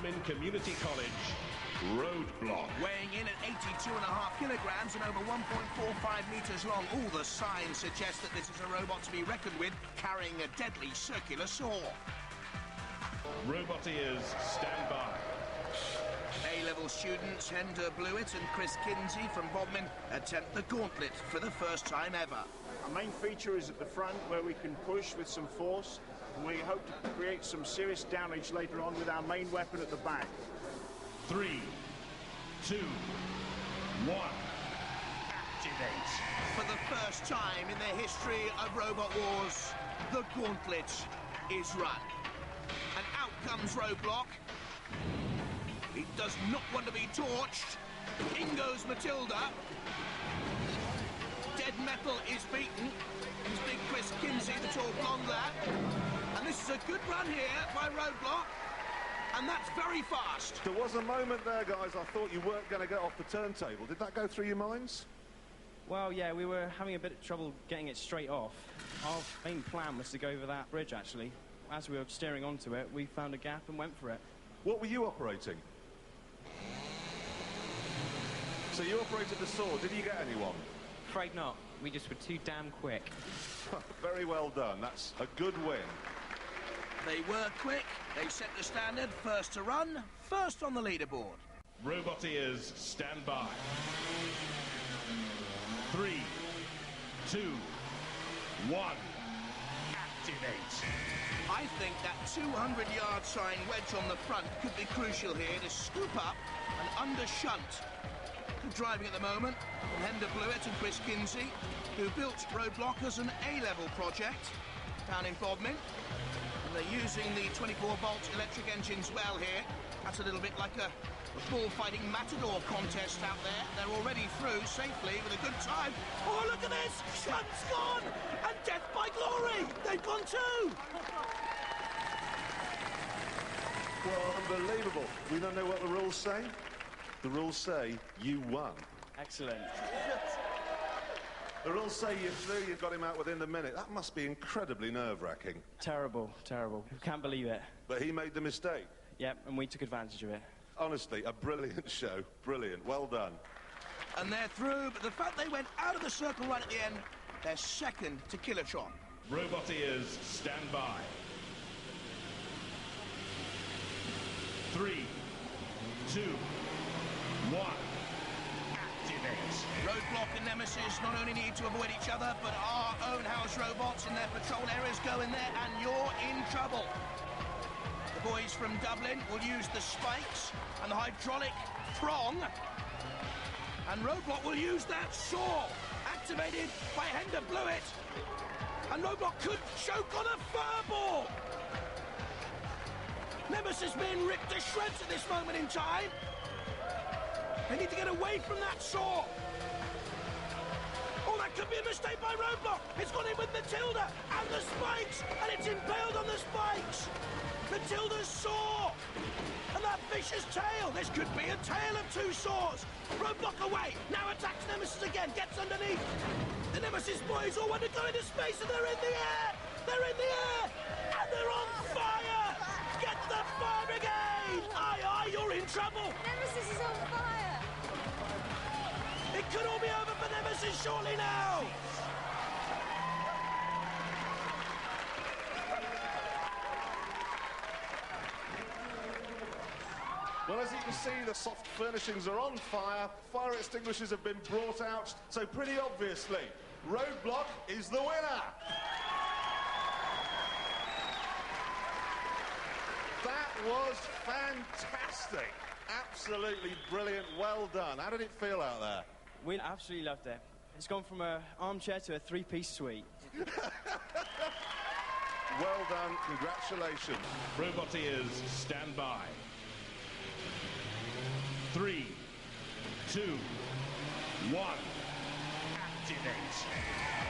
Bodmin Community College, Roadblock. Weighing in at 82.5 kilograms and over 1.45 meters long, all the signs suggest that this is a robot to be reckoned with, carrying a deadly circular saw. Roboteers, stand by. A-level students Hender Blewett and Chris Kinsey from Bodmin attempt the gauntlet for the first time ever. Our main feature is at the front, where we can push with some force, and we hope to create some serious damage later on with our main weapon at the back. 3, 2, 1, activate. For the first time in the history of Robot Wars, the gauntlet is run. And out comes Roadblock. He does not want to be torched. In goes Matilda. Dead Metal is beaten. It's big Chris Kinsey, the tall blonde lad. And this is a good run here by Roadblock. And that's very fast. There was a moment there, guys, I thought you weren't going to get off the turntable. Did that go through your minds? Well, yeah, we were having a bit of trouble getting it straight off. Our main plan was to go over that bridge, actually. As we were steering onto it, we found a gap and went for it. What were you operating? So you operated the saw. Did you get anyone? Afraid not. We just were too damn quick. Very well done. That's a good win. They were quick. They set the standard. First to run, first on the leaderboard. Roboteers, stand by. 3, 2, 1, activate. I think that 200-yard sign wedge on the front could be crucial here to scoop up and undershunt. Driving at the moment, Hender Blewett and Chris Kinsey, who built Roadblock as an A-level project down in Bodmin. And they're using the 24-volt electric engines well here. That's a little bit like a bullfighting matador contest out there. They're already through safely with a good time. Oh, look at this! Shunt's gone! And death by glory! They've gone too! Well, unbelievable. We don't know what the rules say. The rules say you won. Excellent. The rules say you threw, you got him out within the minute. That must be incredibly nerve-wracking. Terrible, terrible. We can't believe it. But he made the mistake. Yep, and we took advantage of it. Honestly, a brilliant show. Brilliant. Well done. And they're through, but the fact they went out of the circle right at the end, they're second to Kilotron. Roboteers, stand by. 3, 2, 1, activate. Roadblock and Nemesis not only need to avoid each other, but our own house robots in their patrol areas go in there and you're in trouble. The boys from Dublin will use the spikes and the hydraulic prong, and Roadblock will use that saw, activated by Hender Blewett. And Roadblock could choke on a furball. Nemesis being ripped to shreds at this moment in time. They need to get away from that saw. Oh, that could be a mistake by Roadblock. It's gone in with Matilda and the spikes, and it's impaled on the spikes. Matilda's saw and that vicious tail. This could be a tale of two saws. Roadblock away. Now attacks Nemesis again. Gets underneath. The Nemesis boys all want to go into space, and they're in the air. They're in the air, and they're on fire. Get the fire brigade. Aye, aye, you're in trouble. Nemesis is on fire. It could all be over for Nemesis shortly now! Well, as you can see, the soft furnishings are on fire. Fire extinguishers have been brought out. So pretty obviously, Roadblock is the winner. That was fantastic. Absolutely brilliant. Well done. How did it feel out there? We absolutely loved it. It's gone from an armchair to a three-piece suite. Well done. Congratulations. Roboteers, stand by. 3, 2, 1, activate.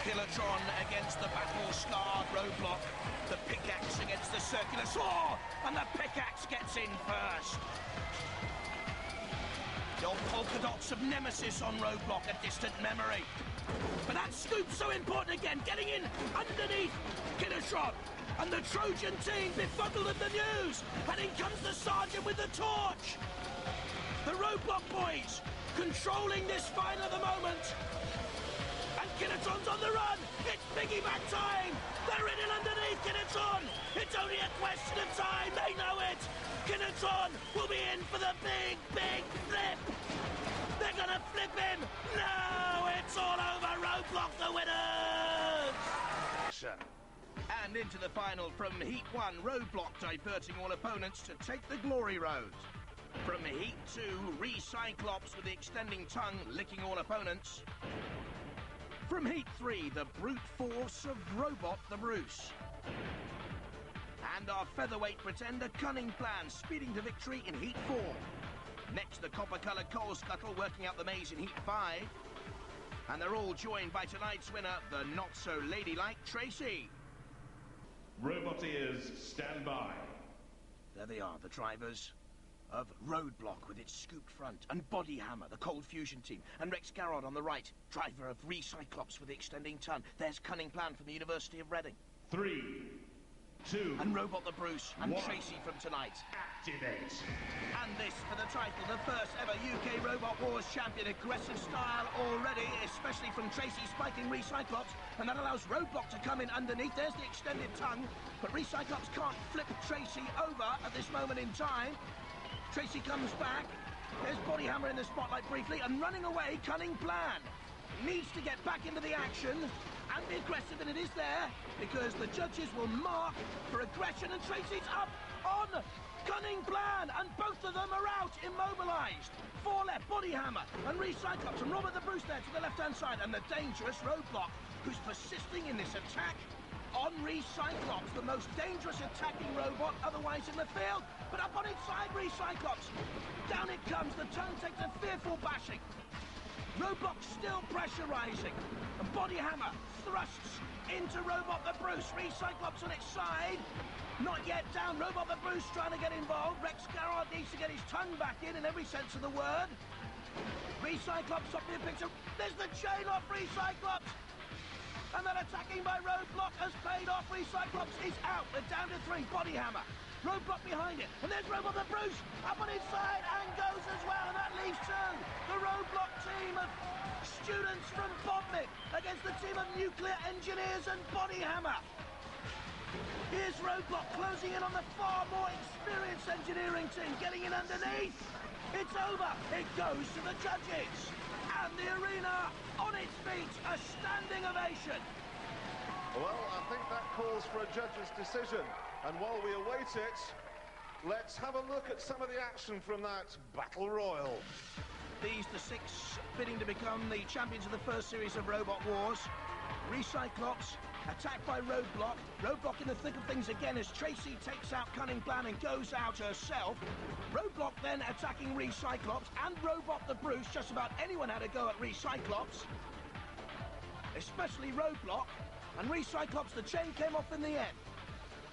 Kilotron against the battle-scarred Roadblock. The pickaxe against the circular saw, and the pickaxe gets in first. The old polka dots of Nemesis on Roadblock, a distant memory. But that scoop's so important again, getting in underneath Kilotron. And the Trojan team befuddled at the news. And in comes the sergeant with the torch. The Roadblock boys controlling this fight at the moment. And Kinnetron's on the run. It's piggyback time. They're in and underneath Kinnetron. It's only a question of time. They know it. Kinnetron will be in for the big, big flip. They're going to flip him. No, it's all over. Roadblock the winners. And into the final from Heat 1, Roadblock diverting all opponents to take the glory road. From Heat 2, Recyclops with the extending tongue licking all opponents. From Heat 3, the brute force of Robot the Bruce. And our featherweight pretender Cunning Plan speeding to victory in Heat 4. Next, the copper-coloured Coal Scuttle working out the maze in Heat 5. And they're all joined by tonight's winner, the not-so-ladylike Tracy. Roboteers, stand by. There they are, the drivers of Roadblock with its scooped front, and Body Hammer, the Cold Fusion team, and Rex Garrod on the right, driver of Recyclops with the extending tongue. There's Cunning Plan from the University of Reading. 3, 2, and Robot the Bruce, and 1. Tracy from tonight. Activate. And this for the title, the first ever UK Robot Wars champion. Aggressive style already, especially from Tracy spiking Recyclops, and that allows Roadblock to come in underneath. There's the extended tongue, but Recyclops can't flip Tracy over at this moment in time. Tracy comes back. There's Body Hammer in the spotlight briefly, and running away, Cunning Plan. Needs to get back into the action and be aggressive, and it is there because the judges will mark for aggression, and Tracy's up on Cunning Plan, and both of them are out, immobilised. 4 left, Body Hammer and Recyclops, and Robert the Bruce there to the left-hand side, and the dangerous Roadblock, who's persisting in this attack on Recyclops, the most dangerous attacking robot otherwise in the field. But up on inside Recyclops. Down it comes. The tongue takes a fearful bashing. Roadblock still pressurising. And Body Hammer thrusts into Robot the Bruce. Recyclops on its side. Not yet down. Robot the Bruce trying to get involved. Rex Garrod needs to get his tongue back in every sense of the word. Recyclops up the picture. There's the chain off Recyclops. And that attacking by Roadblock has paid off. Recyclops is out. They're down to 3. Body Hammer. Roadblock behind it. And there's Robot the Bruce up on his side and goes as well. And that leaves 2. The Roadblock team of students from Bodmin against the team of nuclear engineers and Body Hammer. Here's Roadblock closing in on the far more experienced engineering team, getting in underneath. It's over. It goes to the judges. And the arena on its feet, a standing ovation. Well, I think that calls for a judge's decision. And while we await it, let's have a look at some of the action from that Battle Royal. These, the 6 bidding to become the champions of the first series of Robot Wars. Recyclops, attacked by Roadblock. Roadblock in the thick of things again as Tracy takes out Cunning Plan and goes out herself. Roadblock then attacking Recyclops and Robot the Bruce. Just about anyone had a go at Recyclops, especially Roadblock. And Recyclops, the chain came off in the end,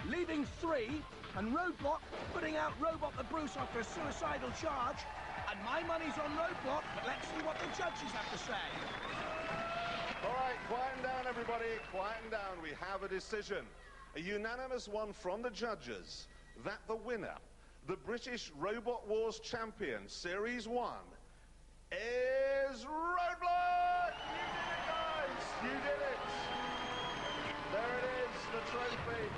leaving 3, and Roadblock putting out Robot the Bruce after a suicidal charge. And my money's on Roadblock, but let's see what the judges have to say. All right, quieten down, everybody. Quieten down. We have a decision. A unanimous one from the judges that the winner, the British Robot Wars champion, Series 1, is Roadblock! You did it, guys! You did it! There it is, the trophy.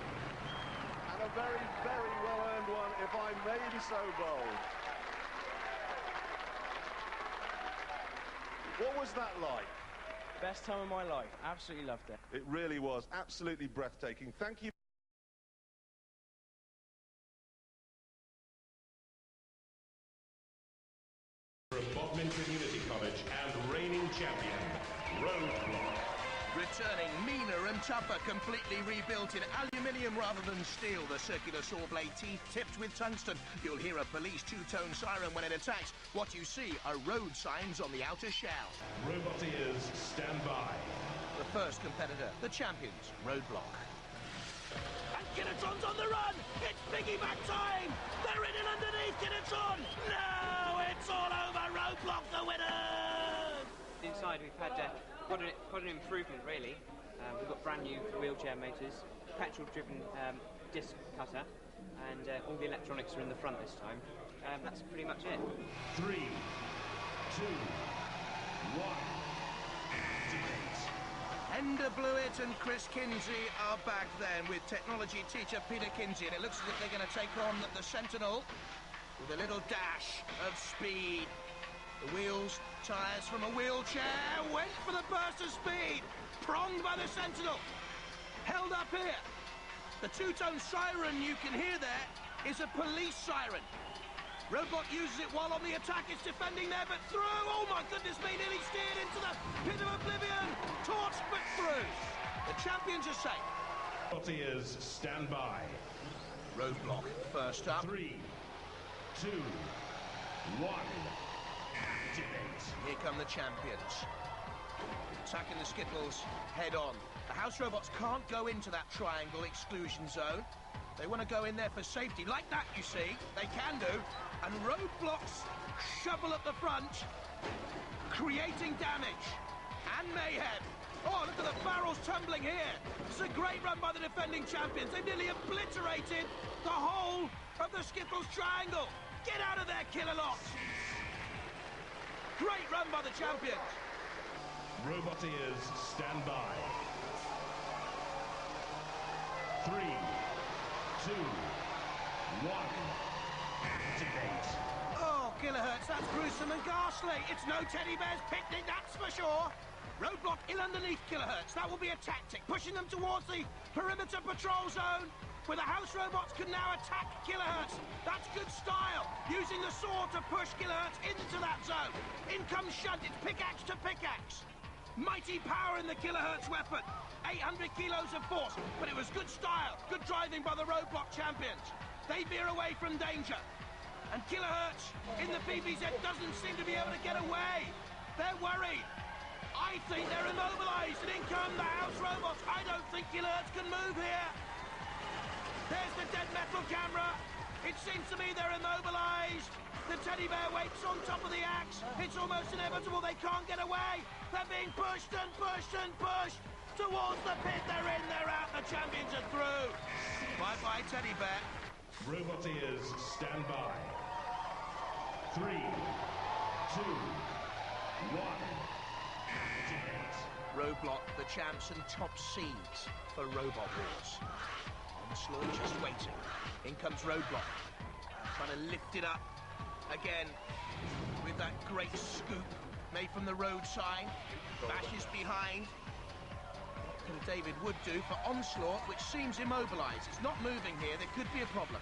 And a very, very well-earned one, if I may be so bold. What was that like? Best time of my life. Absolutely loved it. It really was. Absolutely breathtaking. Thank you. From Bodmin Community College and reigning champion, Roadblock. Returning meaner and tougher, completely rebuilt in aluminium rather than steel. The circular saw blade teeth tipped with tungsten. You'll hear a police two-tone siren when it attacks. What you see are road signs on the outer shell. Roboteers, stand by. The first competitor, the champions, Roadblock. And Kinnetron's on the run! It's piggyback time! They're in and underneath Kinnetron! No! It's all over! Roadblock the winner! Inside we've had quite an improvement really. We've got brand new wheelchair motors, petrol-driven disc cutter, and all the electronics are in the front this time. That's pretty much it. 3, 2, 1. Activate. Enda Blewett and Chris Kinsey are back then with technology teacher Peter Kinsey, and it looks as if they're going to take on the Sentinel with a little dash of speed. The wheels, tyres from a wheelchair, went for the burst of speed, pronged by the Sentinel, held up here. The two-tone siren you can hear there is a police siren. Robot uses it while on the attack. It's defending there, but through. Oh my goodness me, nearly steered into the pit of oblivion. Torched, but through. The champions are safe. Warriors, stand by. Roadblock first up. 3, 2, 1. Activate. Here come the champions. Attacking the Skittles head on. The house robots can't go into that triangle exclusion zone. They want to go in there for safety. Like that, you see. They can do. And roadblocks shovel at the front, creating damage and mayhem. Oh, look at the barrels tumbling here. It's a great run by the defending champions. They nearly obliterated the whole of the Skittles triangle. Get out of there, Killalot. Great run by the champions. Roboteers, stand by. 3, 2, 1. Activate. Oh, kilohertz, that's gruesome and ghastly. It's no teddy bear's picnic, that's for sure. Roadblock ill underneath kilohertz. That will be a tactic, pushing them towards the perimeter patrol zone, where the house robots can now attack kilohertz. That's good style, using the saw to push kilohertz into that zone. In comes Shunt, it's pickaxe to pickaxe. Mighty power in the kilohertz weapon. 800 kilos of force, but it was good style, good driving by the roadblock champions. They veer away from danger. And kilohertz in the PBZ doesn't seem to be able to get away. They're worried. I think they're immobilized, and in come the house robots. I don't think kilohertz can move here. There's the dead metal camera. It seems to me they're immobilized. The teddy bear waits on top of the axe. It's almost inevitable. They can't get away. They're being pushed and pushed and pushed towards the pit. They're in, they're out. The champions are through. Bye-bye, teddy bear. Roboteers, stand by. 3, 2, 1. Activate. Roadblock, the champs, and top seeds for Robot Wars. Onslaught just waiting. In comes Roadblock, trying to lift it up again with that great scoop made from the road sign. Bashes behind. What can David Wood do for Onslaught, which seems immobilized? It's not moving here. There could be a problem.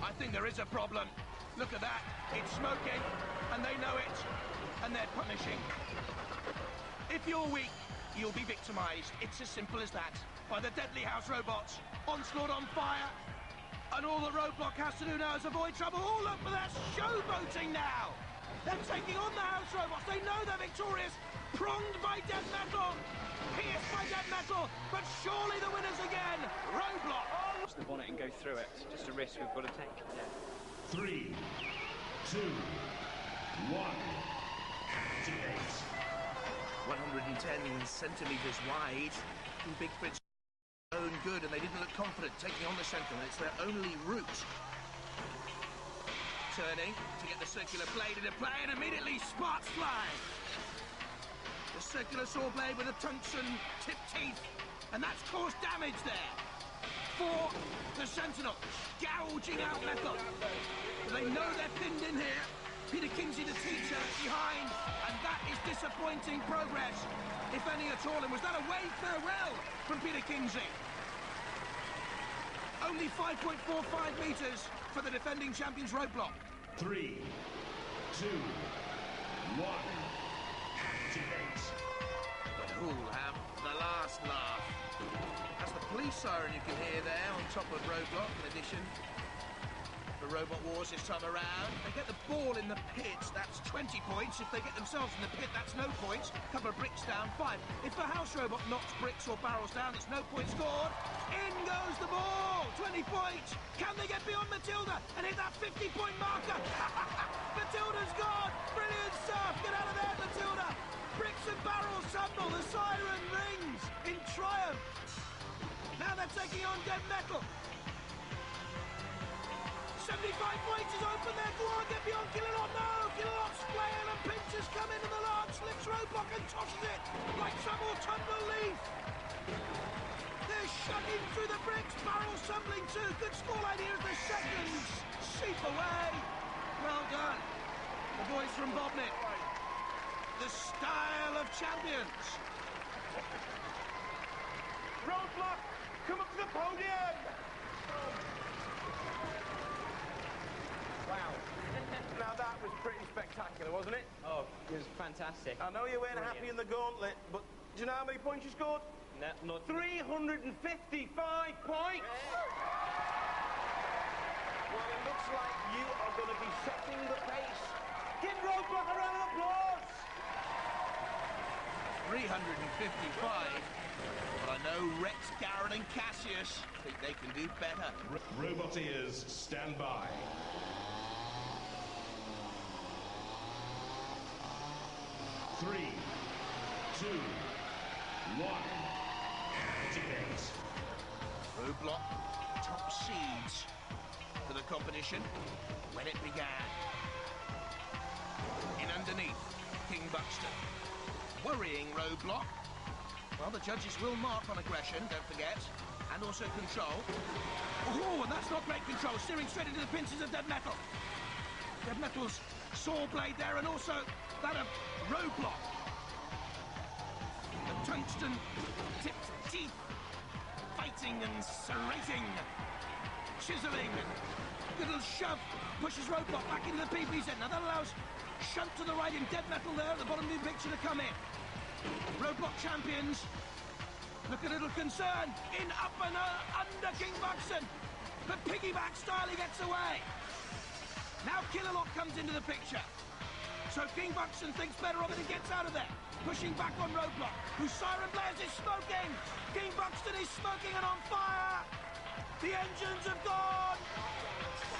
I think there is a problem. Look at that. It's smoking, and they know it, and they're punishing. If you're weak, you'll be victimized. It's as simple as that. By the deadly house robots. Onslaught on fire. And all that Roadblock has to do now is avoid trouble. Oh, look for that showboating now. They're taking on the house robots. They know they're victorious. Pronged by dead metal. Pierced by dead metal. But surely the winners again. Roadblock. The bonnet and go through it. It's just a risk we've got to take. Yeah. 3, 2, 1. Activate. 110 centimetres wide. Two big Fritz own good, and they didn't look confident taking on the Sentinel. It's their only route. Turning to get the circular blade into play, and immediately sparks fly. The circular saw blade with a tungsten tipped teeth, and that's caused damage there for the Sentinel, gouging out metal. They know they're pinned in here. Peter Kinsey, the teacher, behind, and that is disappointing progress, if any at all. And was that a wave farewell from Peter Kinsey? Only 5.45 metres for the defending champions Roadblock. 3, 2, 1. Activate. But who'll have the last laugh? That's the police siren you can hear there on top of Roadblock, in addition. For Robot Wars this time around. They get the ball in the pit, that's 20 points. If they get themselves in the pit, that's no points. A couple of bricks down, 5. If the house robot knocks bricks or barrels down, it's no point scored. In goes the ball, 20 points. Can they get beyond Matilda and hit that 50-point marker? Matilda's gone, brilliant stuff. Get out of there, Matilda. Bricks and barrels tumble, the siren rings in triumph. Now they're taking on Dead Metal. 75 points is open there. Go on, get beyond Killalot. No, Killalot's playing and pinches come into the lance, slips Roadblock and tosses it like some autumnal leaf. They're shutting through the bricks, barrels tumbling too. Good scoreline here as the seconds seep away. Well done. The boys from Bodmin. The style of champions. Roadblock, come up to the podium! Wow. Now that was pretty spectacular, wasn't it? Oh, it was fantastic. I know you weren't happy in the gauntlet, but do you know how many points you scored? No, not 355 points! Well, it looks like you are going to be setting the pace. Give Roadblock a round of applause! 355. But I know Rex, Garrett and Cassius think they can do better. Roboteers, stand by. 3, 2, 1. Debate. Roadblock, top seeds for the competition when it began. In underneath, King Buxton. Worrying Roadblock. Well, the judges will mark on aggression, don't forget, and also control. Oh, and that's not great control, steering straight into the pincers of Dead Metal. Dead Metal's saw blade there, and also that of Roadblock. The tungsten-tipped teeth, fighting and serrating, chiseling. Good little shove pushes Roadblock back into the PPZ. Now that allows Shunt to the right in Dead Metal there at the bottom of the picture to come in. Roadblock champions look a little concerned. In, up and under King Buxton. But piggyback style, he gets away. Now Killalot comes into the picture. So King Buxton thinks better of it and gets out of there. Pushing back on Roadblock, whose siren blares is smoking. King Buxton is smoking and on fire. The engines have gone.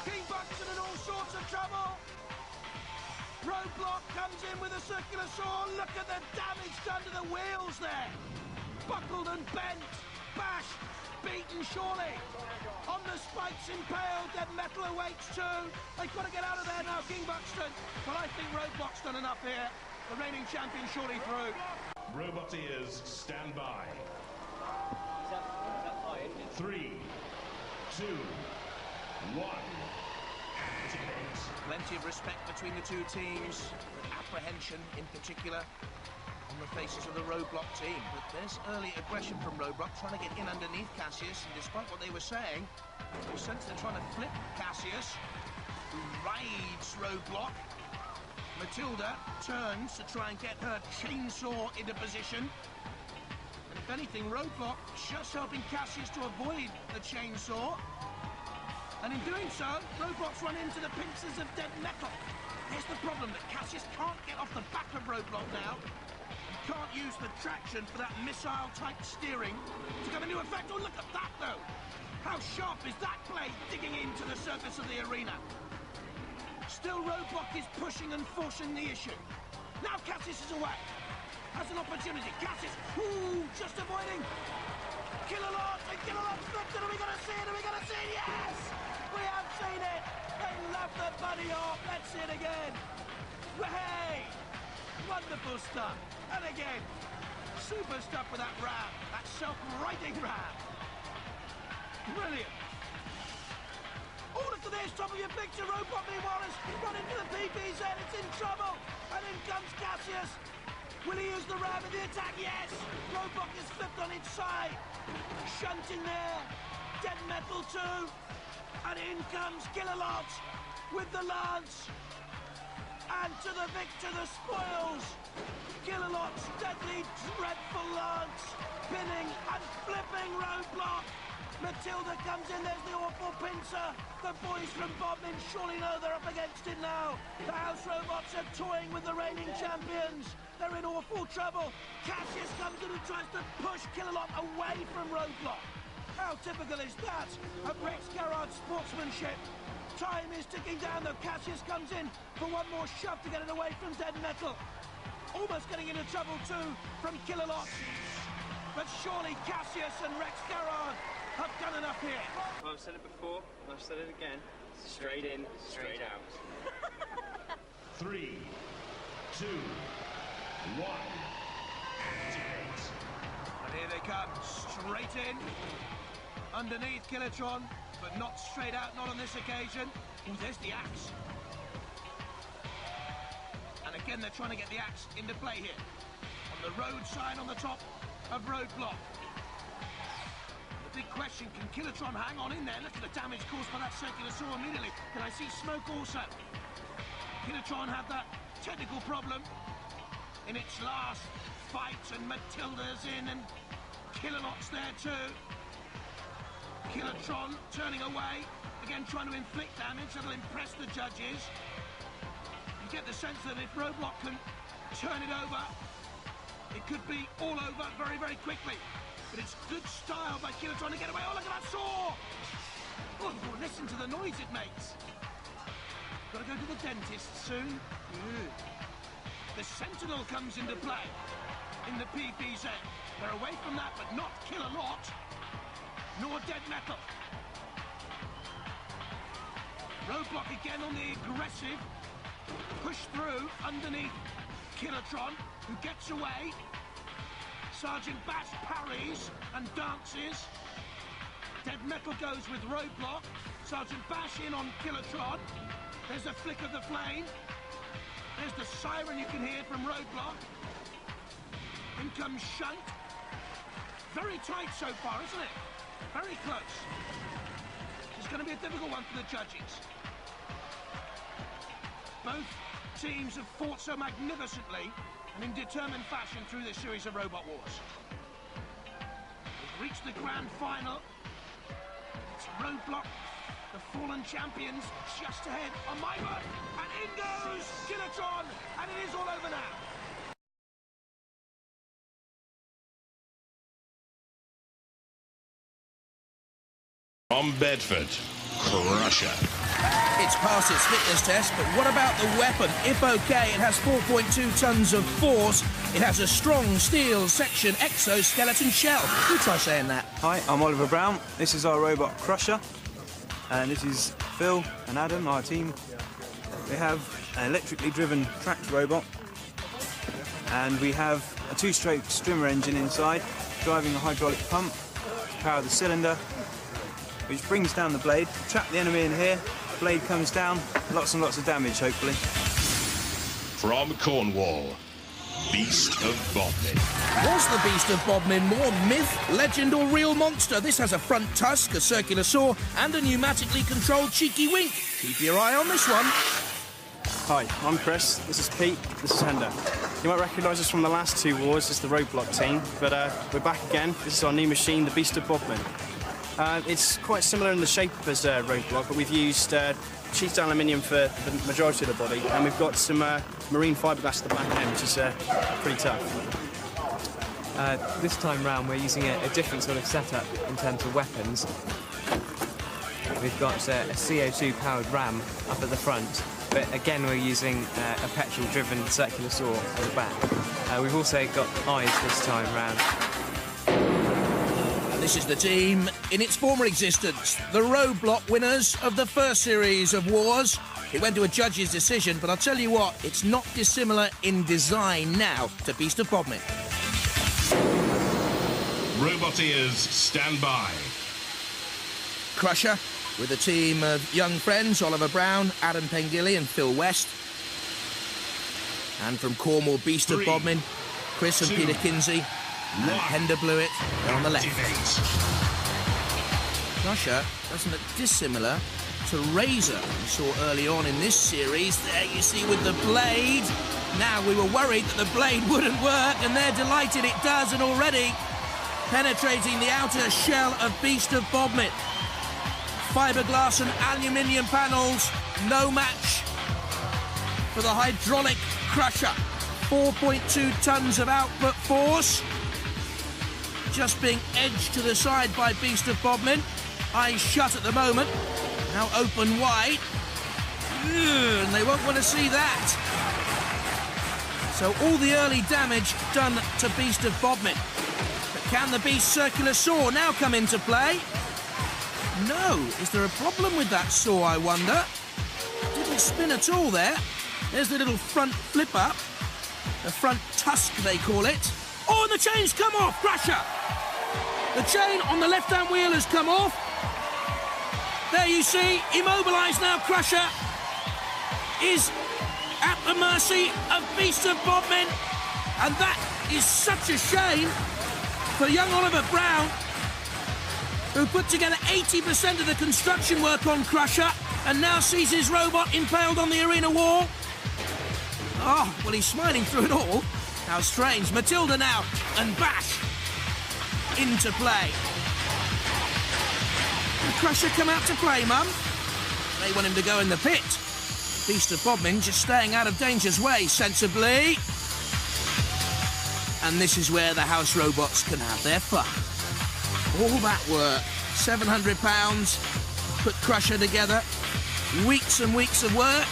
King Buxton in all sorts of trouble. Roadblock comes in with a circular saw. Look at the damage done to the wheels there. Buckled and bent. Bashed. Beaten surely. On the spikes impaled. Dead Metal awaits too. They've got to get out of there now, King Buxton. But I think Roadblock's done enough here. The reigning champion surely through. Roboteers, stand by. Is that high, isn't it? 3, 2, 1. Debate. Plenty of respect between the two teams. Apprehension in particular on the faces of the Roadblock team. But there's early aggression from Roadblock, trying to get in underneath Cassius. And despite what they were saying, you sense they're trying to flip Cassius, who rides Roadblock. Matilda turns to try and get her chainsaw into position. And if anything, Roadblock just helping Cassius to avoid the chainsaw. And in doing so, Roadblock's run into the pincers of Dead Metal. Here's the problem, that Cassius can't get off the back of Roadblock now. He can't use the traction for that missile-type steering to come into effect. Oh, look at that, though. How sharp is that blade digging into the surface of the arena? Still, Roadblock is pushing and forcing the issue. Now Cassius is away. Has an opportunity. Cassius, ooh, just avoiding. Killalot, and Killalot's flipped it. Are we going to see it? Are we going to see it? Yes! We have seen it. They love the bunny off. Let's see it again. Hey! Wonderful stuff. And again, super stuff with that ram. That self-righting ram. Brilliant. Oh, look at this, top of your picture. Roadblock, meanwhile, has run into the PPZ. It's in trouble. And in comes Cassius. Will he use the ram in the attack? Yes. Roadblock is flipped on its side. Shunt in there. Dead Metal too. And in comes Killalot with the lance. And to the victor, the spoils. Killalot's deadly, dreadful lance. Pinning and flipping Roadblock. Matilda comes in, there's the awful pincer. The boys from Bodmin surely know they're up against it now. The House Robots are toying with the reigning champions. They're in awful trouble. Cassius comes in and tries to push Killalot away from Roadblock. How typical is that of Rex Garrard's sportsmanship? Time is ticking down, though. Cassius comes in for one more shove to get it away from Dead Metal. Almost getting into trouble too from Killalot. But surely Cassius and Rex Garrard I've done enough here. Well, I've said it before, and I've said it again. Straight in, straight out. 3, 2, 1. Activate. And here they come, straight in. Underneath Kilotron, but not straight out, not on this occasion. Oh, there's the axe. And again, they're trying to get the axe into play here. On the road sign on the top of Roadblock. The big question, can Kilotron hang on in there? Look at the damage caused by that circular saw immediately. Can I see smoke also? Kilotron had that technical problem in its last fight, and Matilda's in, and Kilonot's there too. Kilotron turning away, again trying to inflict damage that'll impress the judges. You get the sense that if Roadblock can turn it over, it could be all over very, very quickly. But it's good style by Kilotron to get away. Oh, look at that saw! Oh, listen to the noise it makes. Got to go to the dentist soon. The Sentinel comes into play in the PPZ. They're away from that, but not Kilolot, nor Dead Metal. Roadblock again on the aggressive. Push through underneath Kilotron, who gets away. Sergeant Bash parries and dances. Dead Metal goes with Roadblock. Sergeant Bash in on Kilotron. There's a flick of the flame. There's the siren you can hear from Roadblock. In comes Shunt. Very tight so far, isn't it? Very close. It's going to be a difficult one for the judges. Both teams have fought so magnificently and in determined fashion through this series of Robot Wars. We've reached the grand final. It's Roadblock, the fallen champions, just ahead on my mark. And in goes Kilotron, and it is all over now. From Bedford, Crusher. It's past its fitness test, but what about the weapon? If okay, it has 4.2 tons of force. It has a strong steel section exoskeleton shell. Who try saying that? Hi, I'm Oliver Brown. This is our robot Crusher. And this is Phil and Adam, our team. We have an electrically driven tracked robot. And we have a two-stroke strimmer engine inside, driving a hydraulic pump to power the cylinder, which brings down the blade. Trap the enemy in here, blade comes down, lots and lots of damage, hopefully. From Cornwall, Beast of Bodmin. Was the Beast of Bodmin more myth, legend or real monster? This has a front tusk, a circular saw and a pneumatically controlled cheeky wink. Keep your eye on this one. Hi, I'm Chris, this is Pete, this is Hender. You might recognise us from the last two wars, it's the Roadblock team, but we're back again. This is our new machine, the Beast of Bodmin. It's quite similar in the shape as Roadblock, but we've used sheathed aluminium for the majority of the body, and we've got some marine fiberglass at the back end, which is pretty tough. This time round we're using a different sort of setup in terms of weapons. We've got a CO2 powered ram up at the front, but again we're using a petrol driven circular saw at the back. We've also got eyes this time round. This is the team in its former existence, the Roadblock winners of the first series of wars. It went to a judge's decision, but I'll tell you what, it's not dissimilar in design now to Beast of Bodmin. Roboteers, stand by. Crusher, with a team of young friends, Oliver Brown, Adam Pengilly and Phil West. And from Cornwall, Beast of Bodmin, Chris and Peter Kinsey. And Hender Blewett on the left. Crusher doesn't look dissimilar to Razor, we saw early on in this series. There you see with the blade. Now we were worried that the blade wouldn't work, and they're delighted it does, and already penetrating the outer shell of Beast of Bodmin. Fiberglass and aluminium panels, no match for the hydraulic Crusher. 4.2 tons of output force. Just being edged to the side by Beast of Bodmin. Eyes shut at the moment, now open wide. And they won't want to see that. So all the early damage done to Beast of Bodmin. But Can the Beast's circular saw now come into play? No. Is there a problem with that saw, I wonder? Didn't spin at all there. There's the little front flip up. The front tusk, they call it. Oh, and the chain's come off, Crusher! The chain on the left-hand wheel has come off. There you see, immobilised now, Crusher is at the mercy of Beast of Bodmin. And that is such a shame for young Oliver Brown, who put together 80% of the construction work on Crusher and now sees his robot impaled on the arena wall. Oh, well, he's smiling through it all. How strange. Matilda now and Bash into play. Will Crusher come out to play, Mum? They want him to go in the pit. Beast of Bodmin just staying out of danger's way sensibly. And this is where the house robots can have their fun. All that work, £700, put Crusher together, weeks and weeks of work.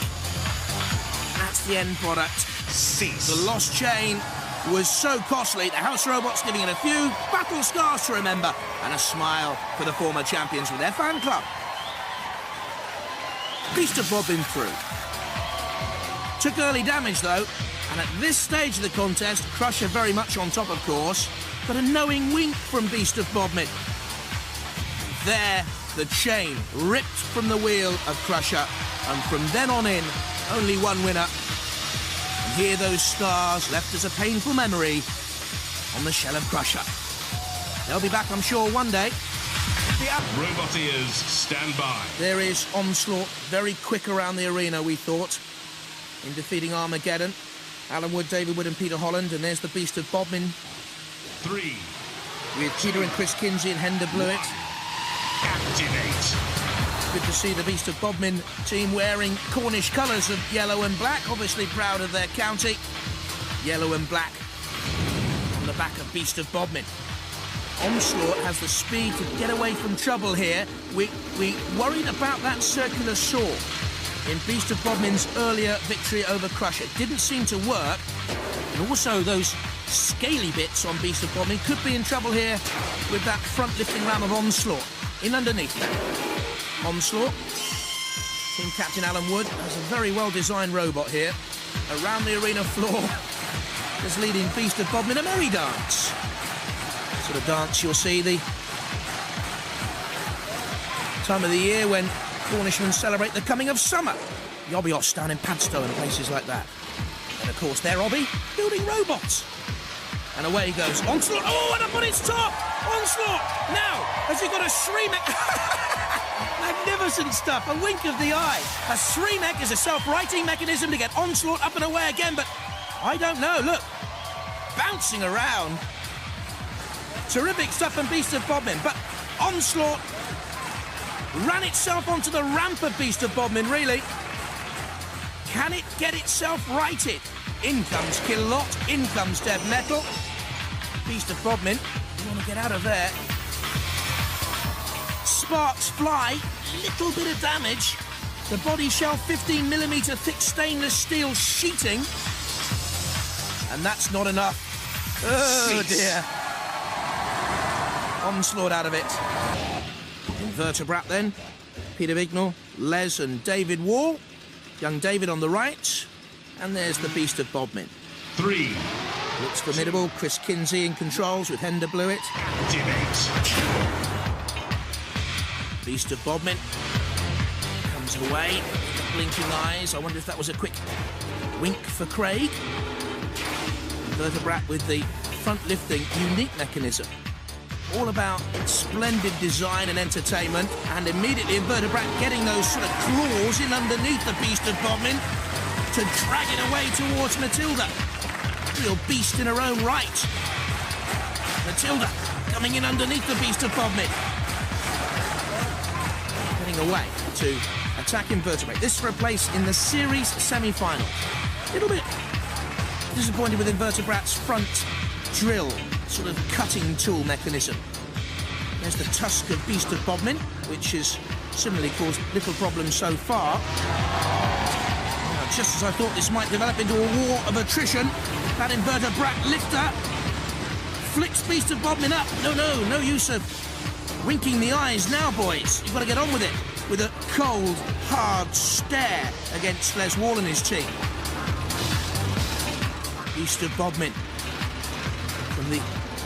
That's the end product. Cease. The lost chain was so costly, the house robots giving it a few battle scars to remember and a smile for the former champions with their fan club. Beast of Bodmin through. Took early damage though, and at this stage of the contest, Crusher very much on top, of course, but a knowing wink from Beast of Bodmin. There, the chain ripped from the wheel of Crusher, and from then on in, only one winner. And here those scars left as a painful memory on the shell of Crusher. They'll be back, I'm sure, one day. Roboteers, stand by. There is Onslaught, very quick around the arena, we thought, in defeating Armageddon. Alan Wood, David Wood and Peter Holland, and there's the Beast of Bodmin. 3. With Peter and Chris Kinsey and Hender Blewett. Activate. Good to see the Beast of Bodmin team wearing Cornish colours of yellow and black, obviously proud of their county. Yellow and black on the back of Beast of Bodmin. Onslaught has the speed to get away from trouble here. We worried about that circular saw in Beast of Bodmin's earlier victory over Crusher. It didn't seem to work. And also those scaly bits on Beast of Bodmin could be in trouble here with that front lifting ram of Onslaught in underneath there. Onslaught, team captain Alan Wood, has a very well-designed robot here. Around the arena floor is leading Beast of Bodmin a merry dance. Sort of dance you'll see the time of the year when Cornishmen celebrate the coming of summer. The Obios down in Padstow and places like that. And of course their hobby, building robots. And away goes Onslaught. Oh, and up on its top! Onslaught! Now, has he got a Shremek? Magnificent stuff, a wink of the eye. A Shremek is a self-righting mechanism to get Onslaught up and away again, but I don't know, look. Bouncing around. Terrific stuff from Beast of Bodmin, but Onslaught ran itself onto the ramp of Beast of Bodmin, really. Can it get itself righted? In comes Kill-Lot, in comes Dead Metal. Beast of Bodmin, you want to get out of there. Sparks fly, little bit of damage. The body shell 15mm thick stainless steel sheeting. And that's not enough. Oh dear. Onslaught out of it. Invertebrat then. Peter Bignell, Les and David Wall. Young David on the right. And there's the Beast of Bodmin. 3. Looks formidable. Chris Kinsey in controls with Hender Blewett. Activate. Beast of Bodmin comes away. Blinking eyes. I wonder if that was a quick wink for Craig. Invertebrat with the front lifting unique mechanism. All about splendid design and entertainment, and immediately Invertebrat getting those sort of claws in underneath the Beast of Bodmin to drag it away towards Matilda. Real beast in her own right. Matilda coming in underneath the Beast of Bodmin. Getting away to attack Invertebrat. This for a place in the series semi-final. A little bit disappointed with Invertebrat's front drill, sort of cutting tool mechanism. There's the tusk of Beast of Bodmin, which has similarly caused little problems so far. Now, just as I thought this might develop into a war of attrition, that Invertebrat lifter flicks Beast of Bodmin up. No use of winking the eyes now, boys. You've got to get on with it. With a cold, hard stare against Les Wall and his team. Beast of Bodmin. From the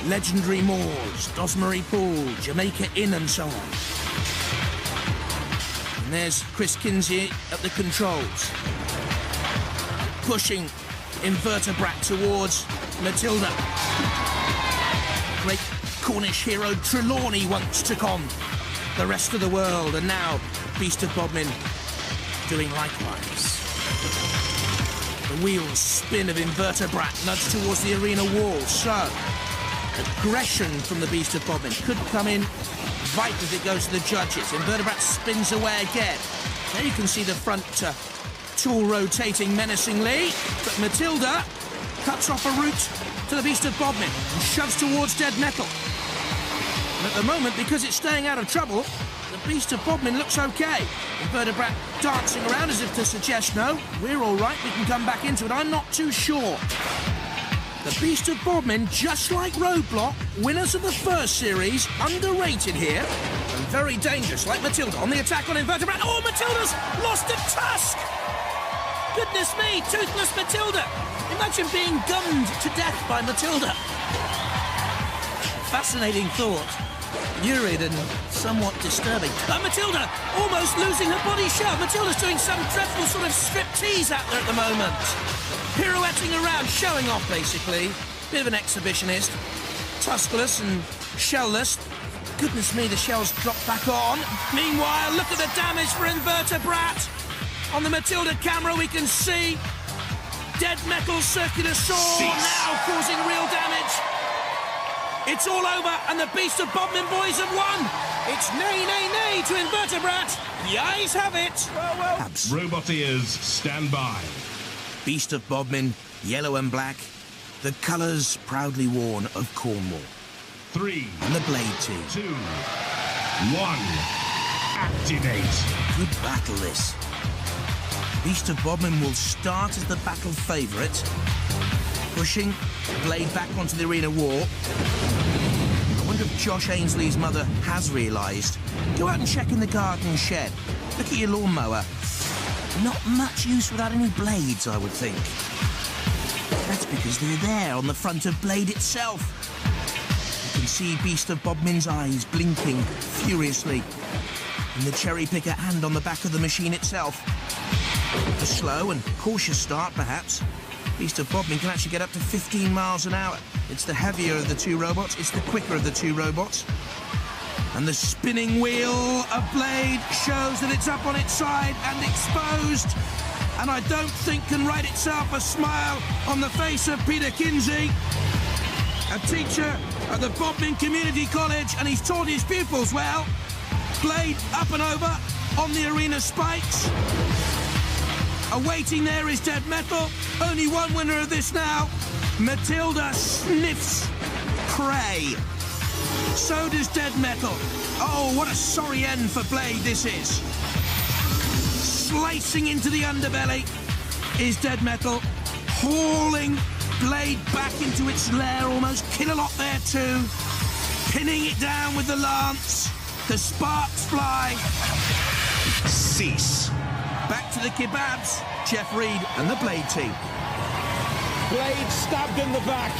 legendary moors, Dosmery Pool, Jamaica Inn and so on. And there's Chris Kinsey at the controls. Pushing Invertebrat towards Matilda. Great Cornish hero Trelawney once took on the rest of the world, and now Beast of Bodmin doing likewise. The wheels spin of Invertebrat nudged towards the arena wall, so aggression from the Beast of Bodmin could come in right as it goes to the judges. Invertebrat spins away again. There you can see the front tool rotating menacingly, but Matilda cuts off a route to the Beast of Bodmin and shoves towards Dead Metal. And at the moment, because it's staying out of trouble, the Beast of Bodmin looks okay. Invertebrat dancing around as if to suggest, no, we're all right, we can come back into it. I'm not too sure. The Beast of Bodmin, just like Roadblock, winners of the first series, underrated here, and very dangerous, like Matilda on the attack on Invertebrat. Oh, Matilda's lost a tusk! Goodness me, toothless Matilda! Imagine being gummed to death by Matilda. Fascinating thought. Lurid and somewhat disturbing. But Matilda almost losing her body shell. Matilda's doing some dreadful sort of striptease out there at the moment. Pirouetting around, showing off basically. Bit of an exhibitionist. Tuskless and shellless. Goodness me, the shells drop back on. Meanwhile, look at the damage for Invertebrat. On the Matilda camera we can see Dead Metal circular saw now causing real damage. It's all over, and the Beast of Bodmin boys have won. It's nay to Invertebrat. The eyes have it. Well. Roboteers, stand by. Beast of Bodmin, yellow and black. The colours proudly worn of Cornwall. 3. And the Blade team. 2. 1. Activate. Good battle, this. Beast of Bodmin will start as the battle favourite. Pushing Blade back onto the arena wall. I wonder if Josh Ainsley's mother has realised. Go out and check in the garden shed. Look at your lawnmower. Not much use without any blades, I would think. That's because they're there on the front of Blade itself. You can see Beast of Bodmin's eyes blinking furiously. And the cherry picker hand on the back of the machine itself. A slow and cautious start, perhaps. Beast of Bodmin can actually get up to 15 miles an hour. It's the heavier of the two robots, it's the quicker of the two robots. And the spinning wheel of Blade shows that it's up on its side and exposed. And I don't think can write itself a smile on the face of Peter Kinsey, a teacher at the Bodmin Community College, and he's taught his pupils well. Blade up and over on the arena spikes. Awaiting there is Dead Metal. Only one winner of this now. Matilda sniffs prey. So does Dead Metal. Oh, what a sorry end for Blade this is. Slicing into the underbelly is Dead Metal. Hauling Blade back into its lair, almost kill a lot there too. Pinning it down with the lance. The sparks fly. Cease. Back to the kebabs, Jeff Reed and the Blade team. Blade stabbed in the back.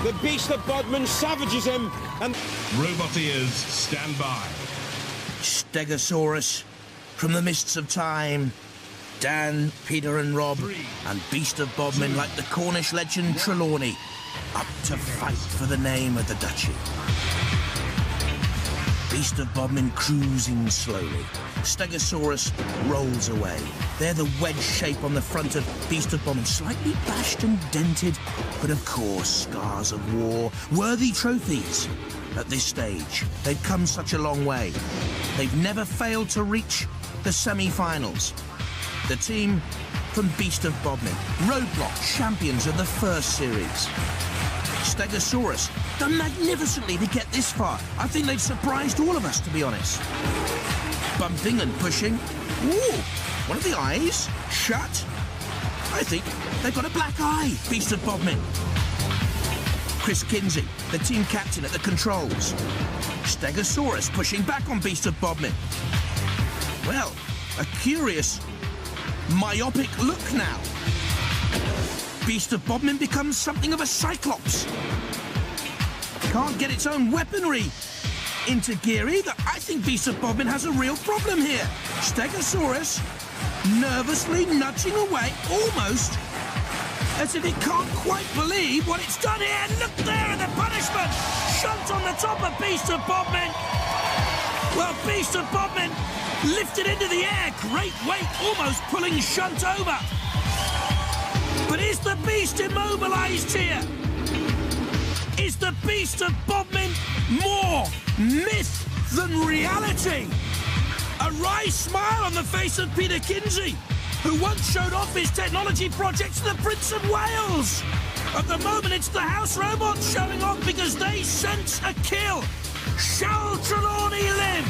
The Beast of Bodmin savages him, and Roboteers, stand by. Stegosaurus from the mists of time. Dan, Peter and Rob, and Beast of Bodmin like the Cornish legend Trelawney, up to fight for the name of the duchy. Beast of Bodmin cruising slowly. Stegosaurus rolls away. They're the wedge shape on the front of Beast of Bodmin, slightly bashed and dented, but of course, scars of war, worthy trophies. At this stage, they've come such a long way. They've never failed to reach the semi-finals. The team from Beast of Bodmin, Roadblock, champions of the first series. Stegosaurus, done magnificently to get this far. I think they've surprised all of us, to be honest. Bumping and pushing. Ooh, one of the eyes shut. I think they've got a black eye, Beast of Bodmin. Chris Kinsey, the team captain at the controls. Stegosaurus pushing back on Beast of Bodmin. Well, a curious, myopic look now. Beast of Bodmin becomes something of a cyclops. Can't get its own weaponry into gear either. I think Beast of Bodmin has a real problem here. Stegosaurus nervously nudging away, almost as if it can't quite believe what it's done here. And look there at the punishment! Shunt on the top of Beast of Bodmin. Well, Beast of Bodmin lifted into the air. Great weight, almost pulling Shunt over. But is the Beast immobilised here? Is the Beast of Bodmin more myth than reality? A wry smile on the face of Peter Kinsey, who once showed off his technology projects to the Prince of Wales. At the moment, it's the house robots showing off because they sense a kill. Shall Trelawney live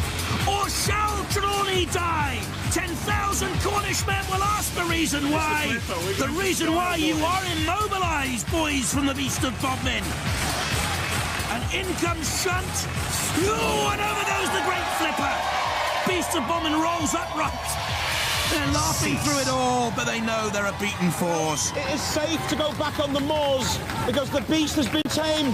or shall Trelawney die? 10,000 Cornishmen will ask the reason why. The reason why you are immobilised, boys from the Beast of Bodmin. And in comes Shunt. Oh, and over goes the great flipper. Beast of Bodmin rolls upright. They're laughing through it all, but they know they're a beaten force. It is safe to go back on the moors because the beast has been tamed.